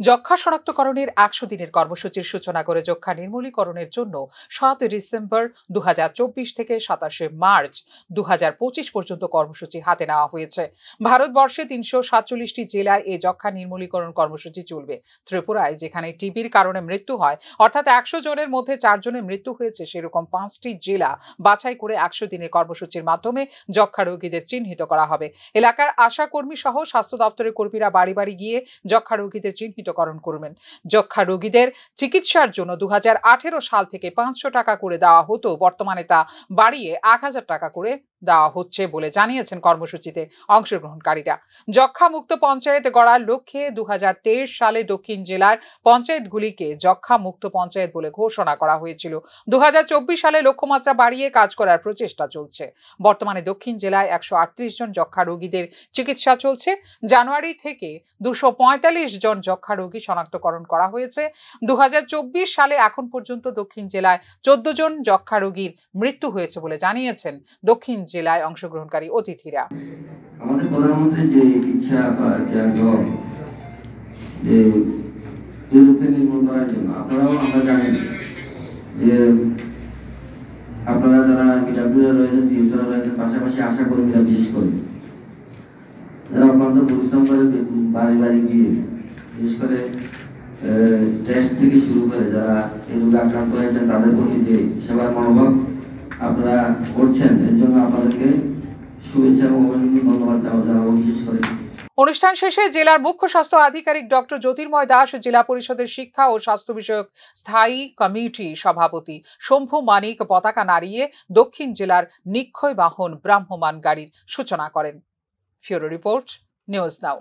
যক্ষ্মা শনাক্তকরণের ১০০ দিনের কর্মসূচির সূচনা করে যক্ষ্মা নির্মূলীকরণের জন্য ৭ ডিসেম্বর ২০২৪ থেকে ২৭ মার্চ ২০২৫ পর্যন্ত কর্মসূচি হাতে নেওয়া হয়েছে। ভারতবর্ষে ৩৪৭টি জেলায় এই যক্ষ্মা নির্মূলীকরণ কর্মসূচি চলবে। ত্রিপুরায় যেখানে টিবির কারণে মৃত্যু হয়, অর্থাৎ ১০০ জনের মধ্যে ৪ জনের মৃত্যু হয়েছে, সেরকম ৫টি জেলা বাছাই করে ১০০ দিনের কর্মসূচির মাধ্যমে যক্ষ্মা রোগীদের চিহ্নিত করা হবে। এলাকার আশা কর্মী সহ স্বাস্থ্য দপ্তরের কর্মীরা বাড়ি বাড়ি গিয়ে যক্ষ্মা রোগীদের চিহ্নিতকরণ করবেন। যক্ষ্মা রোগীদের চিকিৎসার জন্য ২০১৮ সাল থেকে ৫০০ টাকা করে দেওয়া হতো, বর্তমানে তা বাড়িয়ে ১০০০ টাকা করে দেওয়া হচ্ছে বলে জানিয়েছেন কর্মসূচিতে অংশগ্রহণকারীরা। যক্ষ্মা মুক্ত পঞ্চায়েত গড়ার লক্ষ্যে ২০২৩ সালে দক্ষিণ জেলার পঞ্চায়েতগুলিকে যক্ষ্মা মুক্ত পঞ্চায়েত বলে ঘোষণা করা হয়েছিল। ২০২৪ সালে লক্ষ্যমাত্রা বাড়িয়ে কাজ করার প্রচেষ্টা চলছে। বর্তমানে দক্ষিণ জেলায় ১৩৮ জন যক্ষ্মা রোগীদের চিকিৎসা চলছে। জানুয়ারি থেকে ২৪৫ জন যক্ষ্মা রোগী শনাক্তকরণ করা হয়েছে। ২০২৪ সালে এখন পর্যন্ত দক্ষিণ জেলায় ১৪ জন যক্ষ্মা রোগীর মৃত্যু হয়েছে বলে জানিয়েছেন দক্ষিণ জেলায় অংশগ্রহণকারী অতিথিরা। আমাদের প্রধানমন্ত্রী যে ইচ্ছা বা যে আগ্রহ যে রোগকে নির্মূল করার জন্য আমরা জানেন যে আপনারা যারা পিডাব্লিউ রয়েছেন, সিএসরা রয়েছেন, পাশাপাশি আশা কর্মীরা বিশেষ করে যারা অত্যন্ত পরিশ্রম করে বাড়ি বাড়ি গিয়ে বিশেষ করে টেস্ট থেকে শুরু করে যারা এই রোগে আক্রান্ত হয়েছেন তাদের প্রতি যে সেবার মনোভাব আপনারা করছেন, এর জন্য আপনাদেরকে শুভেচ্ছা এবং অভিনন্দন ধন্যবাদ জানাবো বিশেষ করে। অনুষ্ঠান শেষে জেলার মুখ্য স্বাস্থ্য আধিকারিক ডক্টর জ্যোতির্ময় দাস, জেলা পরিষদের শিক্ষা ও স্বাস্থ্য বিষয়ক স্থায়ী কমিটি সভাপতি শম্ভু মানিক পতাকা নাড়িয়ে দক্ষিণ জেলার নিক্ষয় বাহন ব্রাহ্মমান গাড়ির সূচনা করেন। ফিউরো রিপোর্ট, নিউজ নাও।